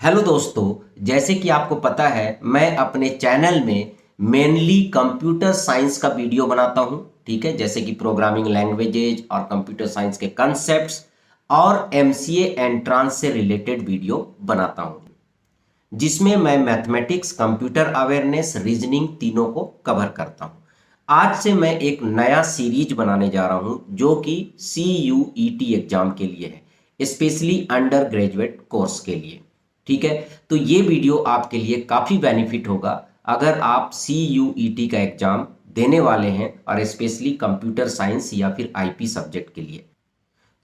Hello दोस्तों, जैसे कि आपको पता है मैं अपने चैनल में मेनली कंप्यूटर साइंस का वीडियो बनाता हूं। ठीक है, जैसे कि प्रोग्रामिंग लैंग्वेजेज और कंप्यूटर साइंस के कॉन्सेप्ट्स और एमसीए एंट्रांस से रिलेटेड वीडियो बनाता हूं, जिसमें मैं मैथमेटिक्स, कंप्यूटर अवेयरनेस, रीजनिंग तीनों को कवर करता हूं। आज से मैं एक नया सीरीज बनाने जा रहा हूं जो कि CUET एग्जाम के लिए है, स्पेशली अंडर ग्रेजुएट कोर्स के लिए। ठीक है, तो ये वीडियो आपके लिए काफ़ी बेनिफिट होगा अगर आप CUET का एग्जाम देने वाले हैं और स्पेशली कंप्यूटर साइंस या फिर IP सब्जेक्ट के लिए।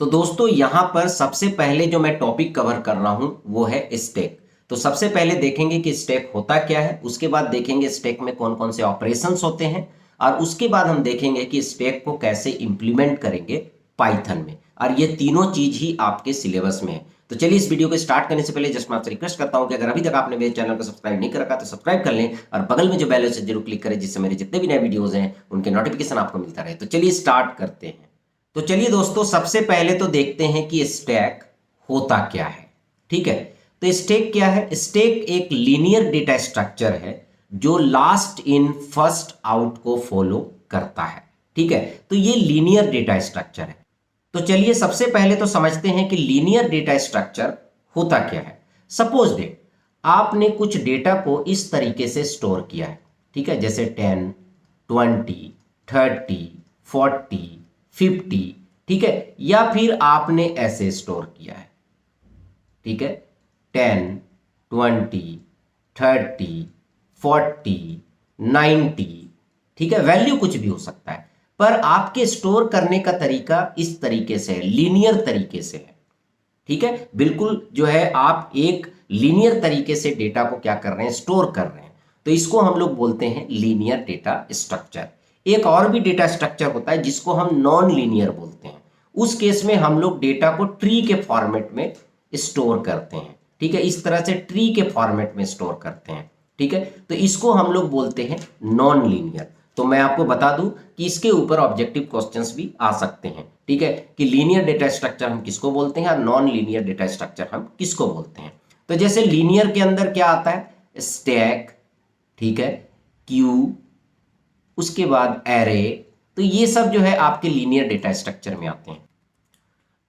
तो दोस्तों, यहाँ पर सबसे पहले जो मैं टॉपिक कवर कर रहा हूँ वो है स्टैक। तो सबसे पहले देखेंगे कि स्टैक होता क्या है, उसके बाद देखेंगे स्टैक में कौन कौन से ऑपरेशंस होते हैं, और उसके बाद हम देखेंगे कि स्टैक को कैसे इंप्लीमेंट करेंगे पाइथन में। और ये तीनों चीज ही आपके सिलेबस में है। तो चलिए, इस वीडियो को स्टार्ट करने से पहले जस्ट मैं आपसे रिक्वेस्ट करता हूं कि अगर अभी तक आपने मेरे चैनल को सब्सक्राइब नहीं कर रखा तो सब्सक्राइब कर लें और बगल में जो बेल है उसे जरूर क्लिक करें, जिससे मेरे जितने भी नए वीडियोस हैं उनके नोटिफिकेशन आपको मिलता रहे। तो चलिए स्टार्ट करते हैं। तो चलिए दोस्तों, सबसे पहले तो देखते हैं कि स्टैक होता क्या है। ठीक है, तो स्टैक क्या है? स्टैक एक लीनियर डेटा स्ट्रक्चर है जो लास्ट इन फर्स्ट आउट को फॉलो करता है। ठीक है, तो ये लीनियर डेटा स्ट्रक्चर है। तो चलिए सबसे पहले तो समझते हैं कि लीनियर डेटा स्ट्रक्चर होता क्या है। सपोज दैट आपने कुछ डेटा को इस तरीके से स्टोर किया है। ठीक है, जैसे 10, 20, 30, 40, 50। ठीक है, या फिर आपने ऐसे स्टोर किया है। ठीक है, 10, 20, 30, 40, 90। ठीक है, वैल्यू कुछ भी हो सकता है, पर आपके स्टोर करने का तरीका इस तरीके से है, लीनियर तरीके से है। ठीक है, बिल्कुल जो है आप एक लीनियर तरीके से डेटा को क्या कर रहे हैं, स्टोर कर रहे हैं। तो इसको हम लोग बोलते हैं लीनियर डेटा स्ट्रक्चर। एक और भी डेटा स्ट्रक्चर होता है जिसको हम नॉन लीनियर बोलते हैं। उस केस में हम लोग डेटा को ट्री के फॉर्मेट में स्टोर करते हैं। ठीक है, इस तरह से ट्री के फॉर्मेट में स्टोर करते हैं। ठीक है, तो इसको हम लोग बोलते हैं नॉन लीनियर। तो मैं आपको बता दूं कि इसके ऊपर ऑब्जेक्टिव क्वेश्चंस भी आ सकते हैं। ठीक है, कि लीनियर डेटा स्ट्रक्चर हम किसको बोलते हैं और नॉन लीनियर डेटा स्ट्रक्चर हम किसको बोलते हैं। तो जैसे लीनियर के अंदर क्या आता है, स्टैक, ठीक है, क्यू, उसके बाद एरे। तो ये सब जो है आपके लीनियर डेटा स्ट्रक्चर में आते हैं।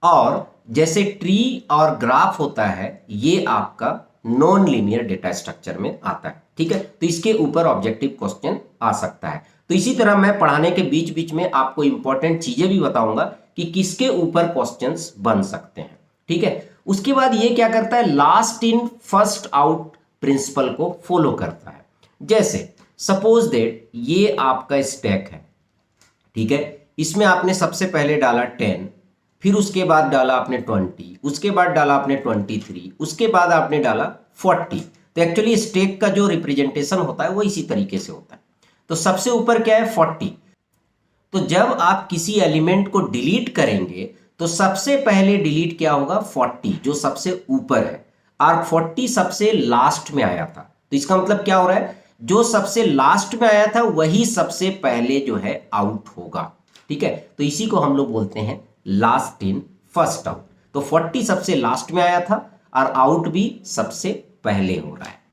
और जैसे ट्री और ग्राफ होता है, ये आपका नॉन लीनियर डेटा स्ट्रक्चर में आता है। ठीक है, तो इसके ऊपर ऑब्जेक्टिव क्वेश्चन आ सकता है। तो इसी तरह मैं पढ़ाने के बीच बीच में आपको इंपॉर्टेंट चीजें भी बताऊंगा कि किसके ऊपर क्वेश्चंस बन सकते हैं। ठीक है, उसके बाद ये क्या करता है, last in first out principle को फॉलो करता है। जैसे सपोज दैट ये आपका स्टैक है। ठीक है, इसमें आपने सबसे पहले डाला 10, फिर उसके बाद डाला आपने 20, उसके बाद डाला आपने 23, उसके बाद आपने डाला 40। तो एक्चुअली स्टैक का जो रिप्रेजेंटेशन होता है वो इसी तरीके से होता है। तो सबसे ऊपर क्या है, 40। तो जब आप किसी एलिमेंट को डिलीट करेंगे तो सबसे पहले डिलीट क्या होगा, 40 जो सबसे ऊपर है, और 40 सबसे लास्ट में आया था। तो इसका मतलब क्या हो रहा है, जो सबसे लास्ट में आया था वही सबसे पहले जो है आउट होगा। ठीक है, तो इसी को हम लोग बोलते हैं लास्ट इन फर्स्ट आउट। तो 40 सबसे लास्ट में आया था और आउट भी सबसे पहले हो रहा है।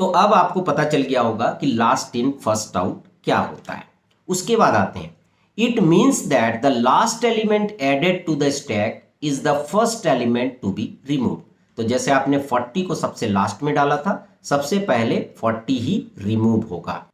तो अब आपको पता चल गया होगा कि लास्ट इन फर्स्ट आउट क्या होता है। उसके बाद आते हैं, it means that the last element added to the stack is the first element to be remove. तो जैसे आपने 40 को सबसे लास्ट में डाला था, सबसे पहले 40 ही रिमूव होगा।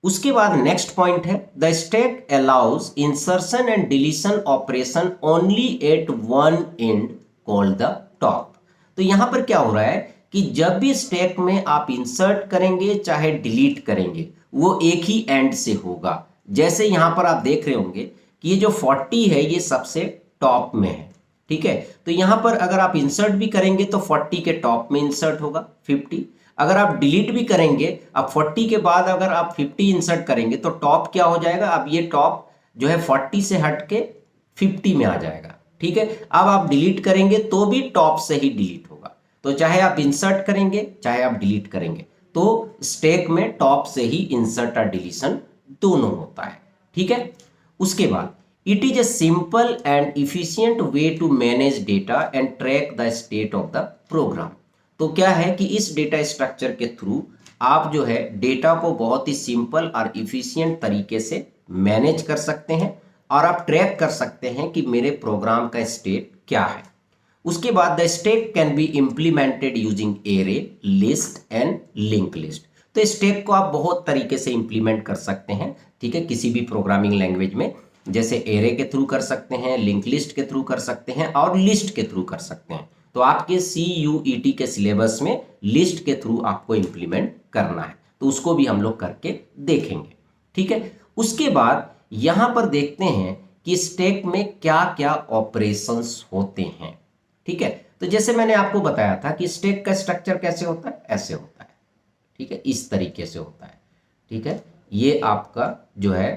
उसके बाद नेक्स्ट पॉइंट है, the stack allows insertion and deletion operation only at one end called the top. तो यहां पर क्या हो रहा है कि जब भी स्टैक में आप इंसर्ट करेंगे चाहे डिलीट करेंगे, वो एक ही एंड से होगा। जैसे यहां पर आप देख रहे होंगे कि ये जो 40 है ये सबसे टॉप में है। ठीक है, तो यहां पर अगर आप इंसर्ट भी करेंगे तो 40 के टॉप में इंसर्ट होगा 50। अगर आप डिलीट भी करेंगे, अब 40 के बाद अगर आप 50 इंसर्ट करेंगे तो टॉप क्या हो जाएगा, अब ये टॉप जो है 40 से हट के 50 में आ जाएगा। ठीक है, अब आप डिलीट करेंगे तो भी टॉप से ही डिलीट होगा। तो चाहे आप इंसर्ट करेंगे चाहे आप डिलीट करेंगे, तो स्टैक में टॉप से ही इंसर्ट और डिलीशन दोनों होता है। ठीक है, उसके बाद it is a simple and efficient way to manage data and track the state of the program. तो क्या है कि इस डेटा स्ट्रक्चर के थ्रू आप जो है डेटा को बहुत ही सिंपल और इफिशियंट तरीके से मैनेज कर सकते हैं और आप ट्रैक कर सकते हैं कि मेरे प्रोग्राम का स्टेट क्या है। उसके बाद the stack can be implemented using array, list and link list. तो स्टैक को आप बहुत तरीके से इंप्लीमेंट कर सकते हैं, ठीक है, किसी भी प्रोग्रामिंग लैंग्वेज में, जैसे एरे के थ्रू कर सकते हैं, लिंक लिस्ट के थ्रू कर सकते हैं और लिस्ट के थ्रू कर सकते हैं। तो आपके CUET के सिलेबस में लिस्ट के थ्रू आपको इंप्लीमेंट करना है, तो उसको भी हम लोग करके देखेंगे, ठीक है। उसके बाद यहां पर देखते हैं कि स्टैक में क्या क्या ऑपरेशंस होते हैं, ठीक है। तो जैसे मैंने आपको बताया था कि स्टैक का स्ट्रक्चर कैसे होता है, ऐसे होता है, ठीक है, इस तरीके से होता है, ठीक है। ये आपका जो है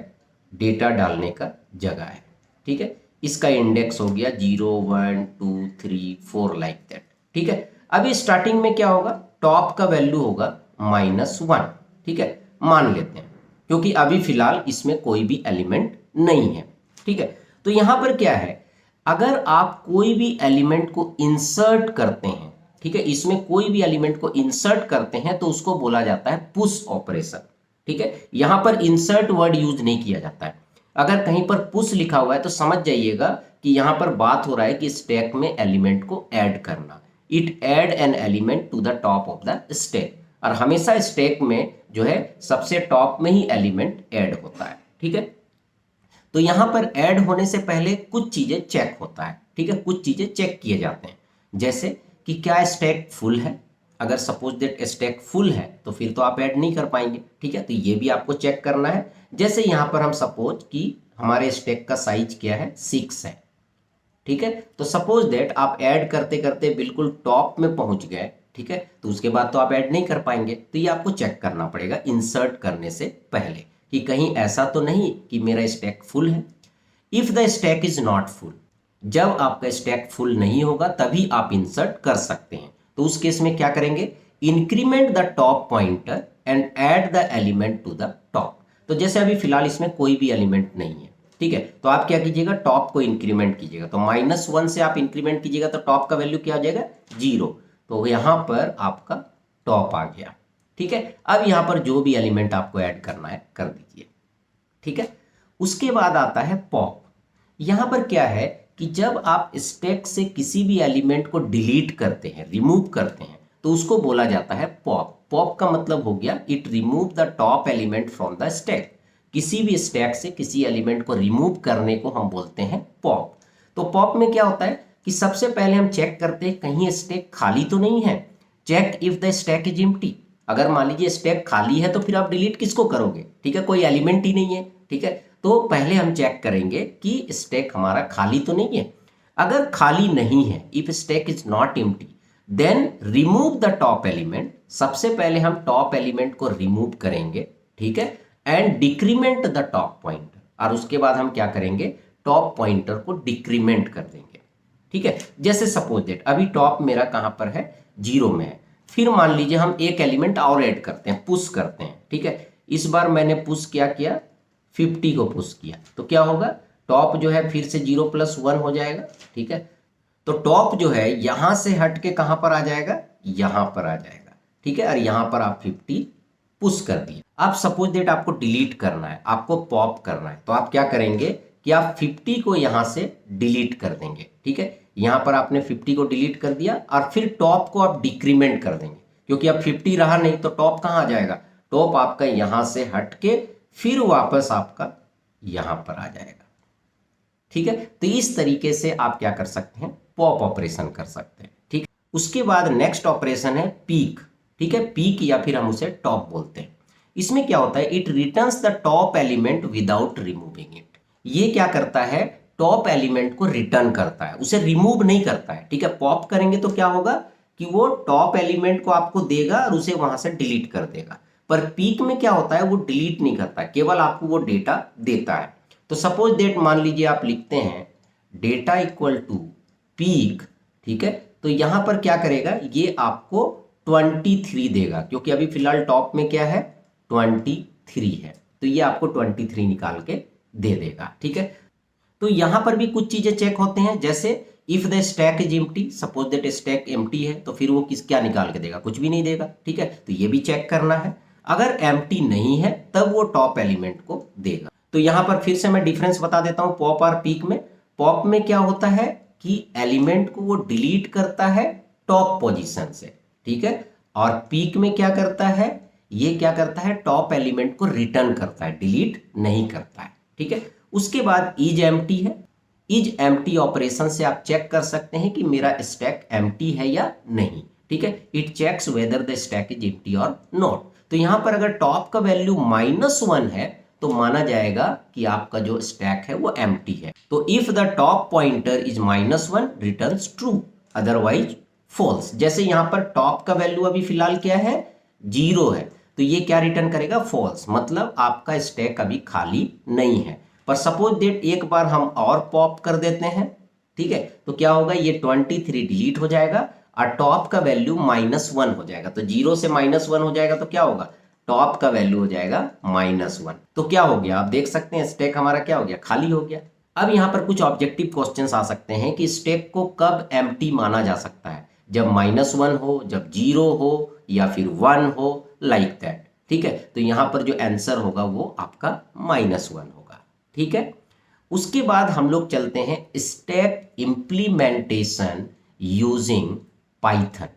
डेटा डालने का जगह है, ठीक है। इसका इंडेक्स हो गया 0 1 2 3 4 लाइक दैट, ठीक है। अभी स्टार्टिंग में क्या होगा, टॉप का वैल्यू होगा -1, ठीक है, मान लेते हैं, क्योंकि अभी फिलहाल इसमें कोई भी एलिमेंट नहीं है, ठीक है। तो यहां पर क्या है, अगर आप कोई भी एलिमेंट को इंसर्ट करते हैं, ठीक है, इसमें कोई भी एलिमेंट को इंसर्ट करते हैं तो उसको बोला जाता है पुश ऑपरेशन, ठीक है। यहां पर इंसर्ट वर्ड यूज नहीं किया जाता है। अगर कहीं पर पुश लिखा हुआ है तो समझ जाइएगा कि यहां पर बात हो रहा है कि स्टैक में एलिमेंट को ऐड करना। It add an element to the top of the stack, और हमेशा स्टैक में जो है सबसे टॉप में ही एलिमेंट ऐड होता है, ठीक है। तो यहां पर ऐड होने से पहले कुछ चीजें चेक होता है, ठीक है, कुछ चीजें चेक किए जाते हैं, जैसे कि क्या स्टैक फुल है। अगर सपोज दैट स्टैक फुल है तो फिर तो आप ऐड नहीं कर पाएंगे, ठीक है, तो ये भी आपको चेक करना है। जैसे यहां पर हम सपोज कि हमारे स्टैक का साइज क्या है, 6 है, ठीक है। तो सपोज दैट आप ऐड करते करते बिल्कुल टॉप में पहुंच गए, ठीक है, तो उसके बाद तो आप ऐड नहीं कर पाएंगे, तो ये आपको चेक करना पड़ेगा इंसर्ट करने से पहले कि कहीं ऐसा तो नहीं कि मेरा स्टैक फुल है। If the stack is not full, जब आपका स्टैक फुल नहीं होगा तभी आप इंसर्ट कर सकते हैं। तो उस केस में क्या करेंगे, increment the top pointer and add the element to the top. तो जैसे अभी फिलहाल इसमें कोई भी एलिमेंट नहीं है, ठीक है, तो आप क्या कीजिएगा, टॉप को इंक्रीमेंट कीजिएगा। तो -1 से आप इंक्रीमेंट कीजिएगा तो टॉप का वैल्यू क्या हो जाएगा, 0। तो यहां पर आपका टॉप आ गया, ठीक है। अब यहां पर जो भी एलिमेंट आपको ऐड करना है कर दीजिए, ठीक है। उसके बाद आता है पॉप। यहां पर क्या है कि जब आप स्टैक से किसी भी एलिमेंट को डिलीट करते हैं, रिमूव करते हैं, तो उसको बोला जाता है पॉप। पॉप का मतलब हो गया it remove the top element from the stack. किसी भी स्टैक से किसी एलिमेंट को रिमूव करने को हम बोलते हैं पॉप। तो पॉप में क्या होता है कि सबसे पहले हम चेक करते हैं कहीं स्टैक खाली तो नहीं है। Check if the stack is empty. अगर मान लीजिए स्टैक खाली है तो फिर आप डिलीट किसको करोगे, ठीक है, कोई एलिमेंट ही नहीं है, ठीक है। तो पहले हम चेक करेंगे कि स्टैक हमारा खाली तो नहीं है। अगर खाली नहीं है, if stack is not empty, then remove the top element. सबसे पहले हम टॉप एलिमेंट को रिमूव करेंगे, ठीक है, and decrement the top pointer. और उसके बाद हम क्या करेंगे, टॉप पॉइंटर को डिक्रीमेंट कर देंगे, ठीक है। जैसे सपोज दैट अभी टॉप मेरा कहां पर है, 0 में है। फिर मान लीजिए हम एक एलिमेंट और ऐड करते हैं, पुश करते हैं, ठीक है। इस बार मैंने पुश क्या किया, 50 को पुश किया, तो क्या होगा, टॉप जो है फिर से 0 + 1 हो जाएगा, ठीक है। तो टॉप जो है यहां से हट के कहां पर आ जाएगा, यहां पर आ जाएगा, ठीक है। और यहां पर आप 50 पुश कर दिए। आप सपोज दैट आपको डिलीट करना है, आपको पॉप करना है, तो आप क्या करेंगे कि आप 50 को यहां से डिलीट कर देंगे, ठीक है। यहां पर आपने 50 को डिलीट कर दिया और फिर टॉप को आप डिक्रीमेंट कर देंगे, क्योंकि अब 50 रहा नहीं तो टॉप कहां आ जाएगा, टॉप आपका यहां से हट के फिर वापस आपका यहां पर आ जाएगा, ठीक है। तो इस तरीके से आप क्या कर सकते हैं, पॉप ऑपरेशन कर सकते हैं, ठीक है। उसके बाद नेक्स्ट ऑपरेशन है पीक, ठीक है। पीक या फिर हम उसे टॉप बोलते हैं। इसमें क्या होता है, it returns the top element without removing it. ये क्या करता है, टॉप एलिमेंट को रिटर्न करता है, उसे रिमूव नहीं करता है, ठीक है। पॉप करेंगे तो क्या होगा कि वो टॉप एलिमेंट को आपको देगा और उसे वहां से डिलीट कर देगा। पर पीक में क्या होता है, वो डिलीट नहीं करता, केवल आपको वो डेटा देता है। तो सपोज दैट मान लीजिए आप लिखते हैं डेटा इक्वल टू पीक, ठीक है। तो यहां पर क्या करेगा, ये आपको 23 देगा, क्योंकि अभी फिलहाल टॉप में क्या है, 23 है, तो ये आपको 23 निकाल के दे देगा, ठीक है। तो यहां पर भी कुछ चीजें चेक होते हैं, जैसे if the stack is empty, suppose that stack empty है, तो फिर वो क्या निकाल के देगा, कुछ भी नहीं देगा, ठीक है। तो ये भी चेक करना है। अगर एम्प्टी नहीं है तब वो टॉप एलिमेंट को देगा। तो यहां पर फिर से मैं डिफरेंस बता देता हूं पॉप और पीक में। पॉप में क्या होता है कि एलिमेंट को वो डिलीट करता है टॉप पोजीशन से, ठीक है। और पीक में क्या करता है, ये क्या करता है, टॉप एलिमेंट को रिटर्न करता है, डिलीट नहीं करता है, ठीक है। उसके बाद इज एम्प्टी है। इज एम्प्टी ऑपरेशन से आप चेक कर सकते हैं कि मेरा स्टैक एम्प्टी है या नहीं, ठीक है। It checks whether the stack is empty और नॉट। तो यहां पर अगर टॉप का वैल्यू -1 है तो माना जाएगा कि आपका जो स्टैक है वो एम्प्टी है। तो if the top pointer is -1 returns true, otherwise false. जैसे यहां पर टॉप का वैल्यू अभी फिलहाल क्या है, 0 है, तो ये क्या रिटर्न करेगा, फॉल्स, मतलब आपका स्टैक अभी खाली नहीं है। पर सपोज दैट एक बार हम और पॉप कर देते हैं, ठीक है, तो क्या होगा, ये 23 डिलीट हो जाएगा और टॉप का वैल्यू -1 हो जाएगा। तो 0 से -1 हो जाएगा तो क्या होगा, टॉप का वैल्यू हो जाएगा -1। तो क्या हो गया, आप देख सकते हैं स्टैक हमारा क्या हो गया, खाली हो गया। अब यहाँ पर कुछ ऑब्जेक्टिव क्वेश्चंस आ सकते हैं कि स्टैक को कब एम्प्टी माना जा सकता है, जब -1 हो, जब 0 हो, या फिर 1 हो, लाइक दैट, ठीक है। तो यहाँ पर जो आंसर होगा वो आपका -1 होगा, ठीक है। उसके बाद हम लोग चलते हैं step implementation using Python.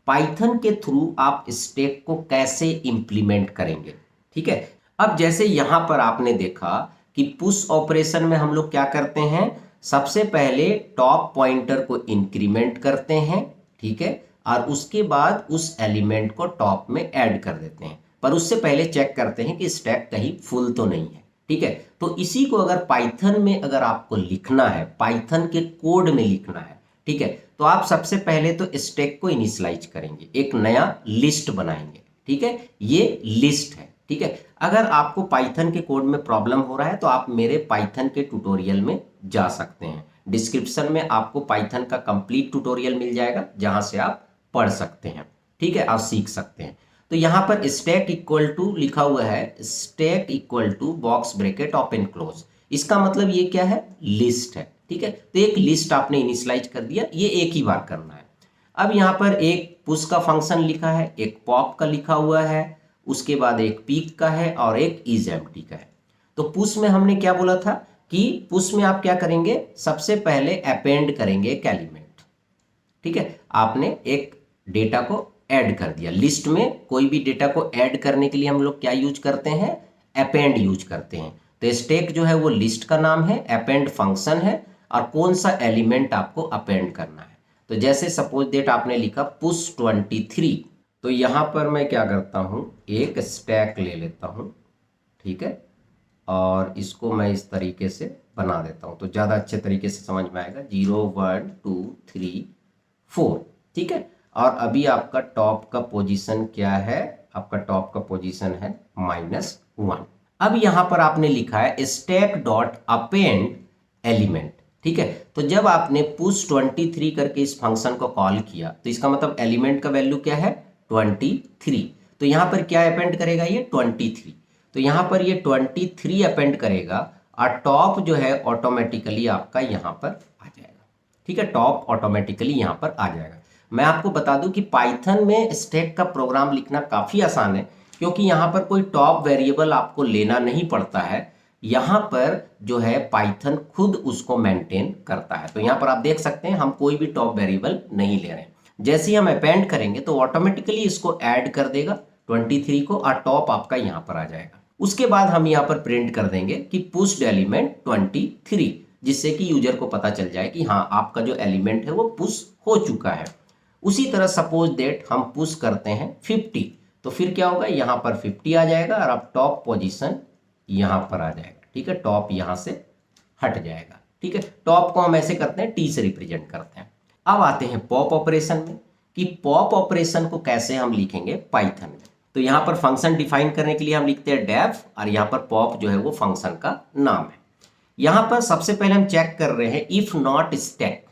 Python के थ्रू आप स्टेप को कैसे इंप्लीमेंट करेंगे, ठीक है। अब जैसे यहां पर आपने देखा कि पुश ऑपरेशन में हम लोग क्या करते हैं, सबसे पहले टॉप पॉइंटर को इंक्रीमेंट करते हैं, ठीक है, और उसके बाद उस एलिमेंट को टॉप में ऐड कर देते हैं। पर उससे पहले चेक करते हैं कि स्टैक कहीं फुल तो नहीं है, ठीक है। तो इसी को अगर पाइथन में अगर आपको लिखना है, पाइथन के कोड में लिखना है, ठीक है, तो आप सबसे पहले तो स्टैक को इनिशियलाइज करेंगे, एक नया लिस्ट बनाएंगे, ठीक है, ये लिस्ट है, ठीक है। अगर आपको पाइथन के कोड में प्रॉब्लम हो रहा है तो आप मेरे पाइथन के ट्यूटोरियल में जा सकते हैं। डिस्क्रिप्शन में आपको पाइथन का कंप्लीट ट्यूटोरियल मिल जाएगा जहां से आप पढ़ सकते हैं, ठीक है, आप सीख सकते हैं। तो यहां पर स्टैक इक्वल टू लिखा हुआ है, stack equal to box bracket open close. इसका मतलब ये क्या है, लिस्ट है, ठीक है। तो एक लिस्ट आपने इनिशियलाइज कर दिया, ये एक ही बार करना है। अब यहाँ पर एक पुश का फंक्शन लिखा है, एक पॉप का लिखा हुआ है, उसके बाद एक पीक का है और एक इज एम्प्टी का है। तो पुश में हमने क्या बोला था कि पुश में आप क्या करेंगे, सबसे पहले अपेंड करेंगे एक एलिमेंट, ठीक है। आपने एक डेटा को ऐड कर दिया, लिस्ट में कोई भी डेटा को ऐड करने के लिए हम लोग क्या यूज करते हैं, अपेंड यूज करते हैं। तो स्टैक जो है वो लिस्ट का नाम है, अपेंड फंक्शन है, और कौन सा एलिमेंट आपको अपेंड करना है। तो जैसे सपोज दैट आपने लिखा पुश 23, तो यहां पर मैं क्या करता हूं, एक स्टैक ले लेता हूं, ठीक है, और इसको मैं इस तरीके से बना देता हूं तो ज़्यादा अच्छे तरीके से समझ में आएगा। 0 1 2 3 4, ठीक है। और अभी आपका टॉप का पोजीशन क्या है, आपका टॉप का पोजीशन है -1। अब यहां पर आपने लिखा है स्टैक डॉट अपेंड एलिमेंट, ठीक है। तो जब आपने पुश 23 करके इस फंक्शन को कॉल किया तो इसका मतलब एलिमेंट का वैल्यू क्या है, 23। तो यहां पर क्या अपेंड करेगा, ये 23। तो यहां पर ये 23 अपेंड करेगा और टॉप जो है ऑटोमेटिकली आपका यहां पर आ जाएगा, ठीक है, टॉप ऑटोमेटिकली यहां पर आ जाएगा। मैं आपको बता दूं कि पाइथन में स्टैक का प्रोग्राम लिखना काफी आसान है, क्योंकि यहाँ पर कोई टॉप वेरिएबल आपको लेना नहीं पड़ता है। यहाँ पर जो है पाइथन खुद उसको मेंटेन करता है। तो यहाँ पर आप देख सकते हैं हम कोई भी टॉप वेरिएबल नहीं ले रहे हैं। जैसे ही हम अपेंड करेंगे तो ऑटोमेटिकली इसको ऐड कर देगा 23 को और टॉप आपका यहाँ पर आ जाएगा। उसके बाद हम यहाँ पर प्रिंट कर देंगे कि पुश्ड एलिमेंट 23, जिससे कि यूजर को पता चल जाए कि हाँ आपका जो एलिमेंट है वो पुश हो चुका है। उसी तरह सपोज दैट हम पुश करते हैं 50, तो फिर क्या होगा, यहाँ पर 50 आ जाएगा और अब टॉप पोजीशन यहाँ पर आ जाएगा, ठीक है, टॉप यहाँ से हट जाएगा, ठीक है। टॉप को हम ऐसे करते हैं, टी से रिप्रेजेंट करते हैं। अब आते हैं पॉप ऑपरेशन में कि पॉप ऑपरेशन को कैसे हम लिखेंगे पाइथन में। तो यहाँ पर फंक्शन डिफाइन करने के लिए हम लिखते हैं डेफ और यहाँ पर पॉप जो है वो फंक्शन का नाम है। यहाँ पर सबसे पहले हम चेक कर रहे हैं इफ नॉट स्टैक,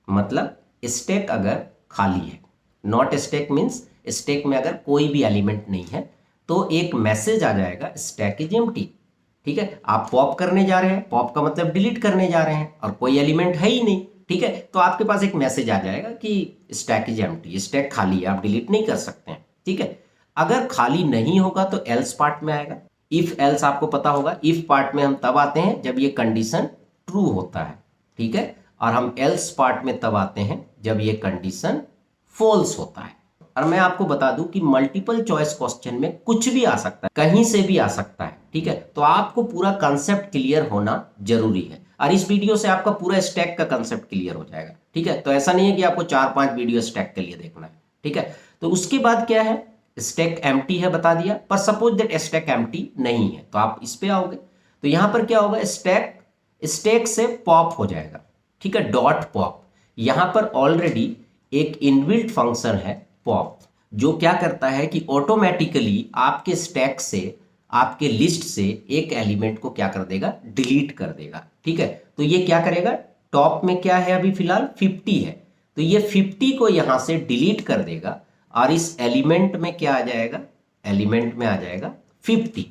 मतलब स्टैक अगर खाली है। नॉट स्टैक मीन्स स्टैक में अगर कोई भी एलिमेंट नहीं है तो एक मैसेज आ जाएगा स्टैक इज एम्प्टी, ठीक है। आप पॉप करने जा रहे हैं, पॉप का मतलब डिलीट करने जा रहे हैं और कोई एलिमेंट है ही नहीं, ठीक है, तो आपके पास एक मैसेज आ जाएगा कि स्टैक इज एम्प्टी, स्टैक खाली है, आप डिलीट नहीं कर सकते हैं। ठीक है, अगर खाली नहीं होगा तो एल्स पार्ट में आएगा। इफ एल्स आपको पता होगा, इफ पार्ट में हम तब आते हैं जब ये कंडीशन ट्रू होता है। ठीक है, और हम एल्स पार्ट में तब आते हैं जब ये कंडीशन फॉल्स होता है। और मैं आपको बता दूं कि मल्टीपल चॉइस क्वेश्चन में कुछ भी आ सकता है, कहीं से भी आ सकता है। ठीक है, तो आपको पूरा कंसेप्ट क्लियर होना जरूरी है, और इस वीडियो से आपका पूरा स्टैक का कंसेप्ट क्लियर हो जाएगा। ठीक है, तो ऐसा नहीं है कि आपको 4-5 वीडियो स्टैक के लिए देखना है। ठीक है, तो उसके बाद क्या है, स्टैक एम्प्टी है बता दिया, पर सपोज दैट स्टैक एम्प्टी नहीं है तो आप इस पे आओगे, तो यहां पर क्या होगा, स्टैक से पॉप हो जाएगा। ठीक है, डॉट पॉप, यहां पर ऑलरेडी एक इनबिल्ट फंक्शन है पॉप, जो क्या करता है कि ऑटोमेटिकली आपके स्टैक से, आपके लिस्ट से एक एलिमेंट को क्या कर देगा, डिलीट कर देगा। ठीक है, तो ये क्या करेगा, टॉप में क्या है अभी फिलहाल 50 है, तो ये 50 को यहां से डिलीट कर देगा, और इस एलिमेंट में क्या आ जाएगा, एलिमेंट में आ जाएगा 50।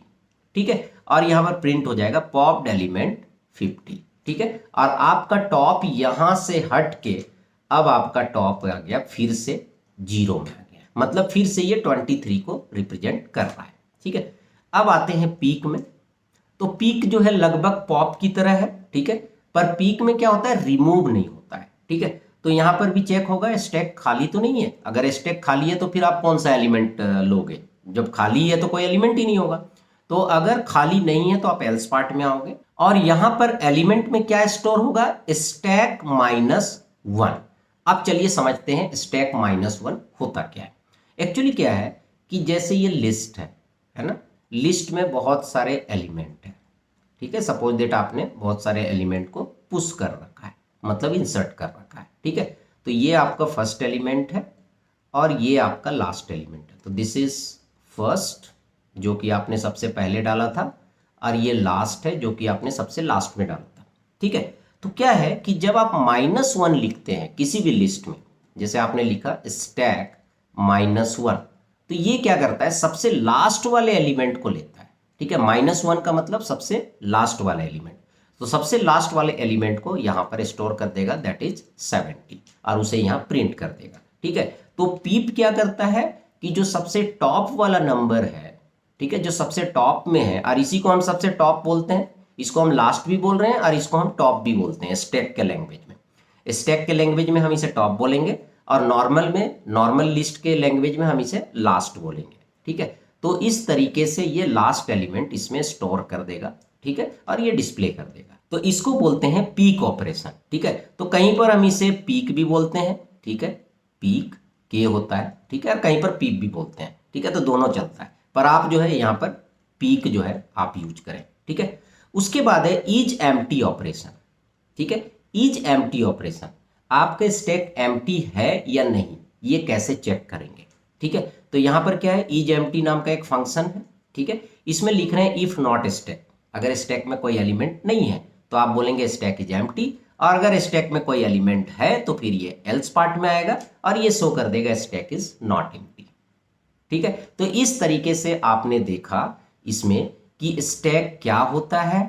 ठीक है, और यहां पर प्रिंट हो जाएगा पॉप्ड एलिमेंट 50। ठीक है, और आपका टॉप यहां से हट के अब आपका टॉप आ गया फिर से 0 में आ गया, मतलब फिर से ये 23 को रिप्रेजेंट कर रहा है। ठीक है, अब आते हैं पीक में, तो पीक जो है लगभग पॉप की तरह है। ठीक है, पर पीक में क्या होता है, रिमूव नहीं होता है। ठीक है, तो यहां पर भी चेक होगा स्टैक खाली तो नहीं है, अगर स्टैक खाली है तो फिर आप कौन सा एलिमेंट लोगे, जब खाली है तो कोई एलिमेंट ही नहीं होगा। तो अगर खाली नहीं है तो आप एल्स पार्ट में आओगे, और यहां पर एलिमेंट में क्या स्टोर होगा, स्टैक -1। अब चलिए समझते हैं स्टैक -1 होता क्या है। एक्चुअली क्या है कि जैसे ये लिस्ट है ना, लिस्ट में बहुत सारे एलिमेंट हैं। ठीक है, सपोज दैट आपने बहुत सारे एलिमेंट को पुश कर रखा है, मतलब इंसर्ट कर रखा है। ठीक है, तो ये आपका फर्स्ट एलिमेंट है और ये आपका लास्ट एलिमेंट है, तो दिस इज फर्स्ट जो कि आपने सबसे पहले डाला था, और ये लास्ट है जो कि आपने सबसे लास्ट में डाला था। ठीक है, तो क्या है कि जब आप -1 लिखते हैं किसी भी लिस्ट में, जैसे आपने लिखा स्टैक -1, तो ये क्या करता है, सबसे लास्ट वाले एलिमेंट को लेता है। ठीक है, -1 का मतलब सबसे लास्ट वाला एलिमेंट, तो सबसे लास्ट वाले एलिमेंट को यहां पर स्टोर कर देगा, दैट इज 70, और उसे यहां प्रिंट कर देगा। ठीक है, तो पीप क्या करता है कि जो सबसे टॉप वाला नंबर है, ठीक है, जो सबसे टॉप में है, और इसी को हम सबसे टॉप बोलते हैं, इसको हम लास्ट भी बोल रहे हैं और इसको हम टॉप भी बोलते हैं स्टैक के लैंग्वेज में। स्टैक के लैंग्वेज में हम इसे टॉप बोलेंगे, और नॉर्मल लिस्ट के लैंग्वेज में हम इसे लास्ट बोलेंगे। ठीक है, तो इस तरीके से ये लास्ट एलिमेंट इसमें स्टोर कर देगा। ठीक है, और ये डिस्प्ले कर देगा, तो इसको बोलते हैं पीक ऑपरेशन। ठीक है, तो कहीं पर हम इसे पीक भी बोलते हैं, ठीक है, पीक के होता है। ठीक है, और कहीं पर पीप भी बोलते हैं। ठीक है, तो दोनों चलता है, पर आप जो है यहाँ पर पीक जो है आप यूज करें। ठीक है, उसके बाद है इज एम्प्टी ऑपरेशन। ठीक है, इज एम्प्टी ऑपरेशन, आपका स्टैक एम्प्टी है या नहीं, ये कैसे चेक करेंगे। ठीक है, तो यहां पर क्या है, इज एम्प्टी नाम का एक फंक्शन है। ठीक है, इसमें लिख रहे हैं इफ नॉट स्टैक, अगर स्टैक में कोई एलिमेंट नहीं है तो आप बोलेंगे स्टैक इज एम्प्टी, और अगर स्टैक में कोई एलिमेंट है तो फिर ये एल्स पार्ट में आएगा और ये शो कर देगा स्टैक इज नॉट एम्प्टी। ठीक है, तो इस तरीके से आपने देखा इसमें कि स्टैक क्या होता है,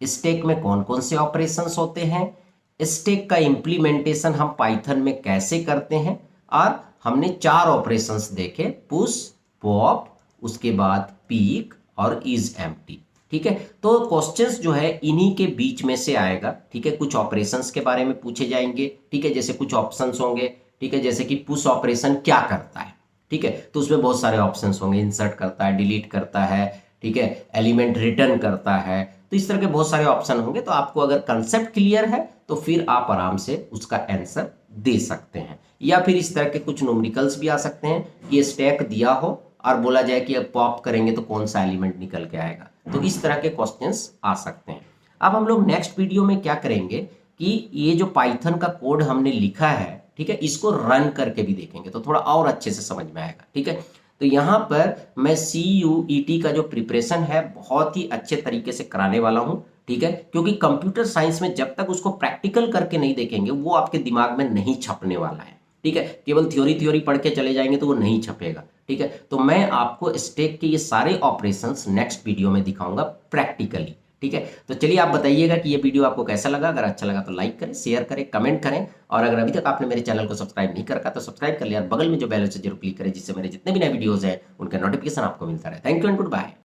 स्टैक में कौन कौन से ऑपरेशंस होते हैं, स्टैक का इंप्लीमेंटेशन हम पाइथन में कैसे करते हैं, और हमने 4 ऑपरेशंस देखे, पुश, पॉप, उसके बाद पीक और इज एम्प्टी। ठीक है, तो क्वेश्चंस जो है इन्हीं के बीच में से आएगा। ठीक है, कुछ ऑपरेशंस के बारे में पूछे जाएंगे। ठीक है, जैसे कुछ ऑप्शंस होंगे। ठीक है, जैसे कि पुश ऑपरेशन क्या करता है। ठीक है, तो उसमें बहुत सारे ऑप्शंस होंगे, इंसर्ट करता है, डिलीट करता है, ठीक है, एलिमेंट रिटर्न करता है, तो इस तरह के बहुत सारे ऑप्शन होंगे। तो आपको अगर कंसेप्ट क्लियर है तो फिर आप आराम से उसका आंसर दे सकते हैं। या फिर इस तरह के कुछ न्यूमेरिकल्स भी आ सकते हैं कि स्टैक दिया हो और बोला जाए कि अब पॉप करेंगे तो कौन सा एलिमेंट निकल के आएगा, तो इस तरह के क्वेश्चंस आ सकते हैं। अब हम लोग नेक्स्ट वीडियो में क्या करेंगे कि ये जो पाइथन का कोड हमने लिखा है, ठीक है, इसको रन करके भी देखेंगे तो थोड़ा और अच्छे से समझ में आएगा। ठीक है, तो यहाँ पर मैं CUET का जो प्रिपरेशन है बहुत ही अच्छे तरीके से कराने वाला हूँ। ठीक है, क्योंकि कंप्यूटर साइंस में जब तक उसको प्रैक्टिकल करके नहीं देखेंगे वो आपके दिमाग में नहीं छपने वाला है। ठीक है, केवल थ्योरी पढ़ के चले जाएंगे तो वो नहीं छपेगा। ठीक है, तो मैं आपको स्टैक के ये सारे ऑपरेशंस नेक्स्ट वीडियो में दिखाऊंगा प्रैक्टिकली। ठीक है। तो चलिए आप बताइएगा कि ये वीडियो आपको कैसा लगा। अगर अच्छा लगा तो लाइक करें, शेयर करें, कमेंट करें, और अगर अभी तक आपने मेरे चैनल को सब्सक्राइब नहीं कर रखा तो सब्सक्राइब कर लिया और बगल में जो बेल है उसे जरूर क्लिक करें, जिससे मेरे जितने भी नए वीडियोस हैं उनका नोटिफिकेशन आपको मिलता रहे। Thank you and good bye.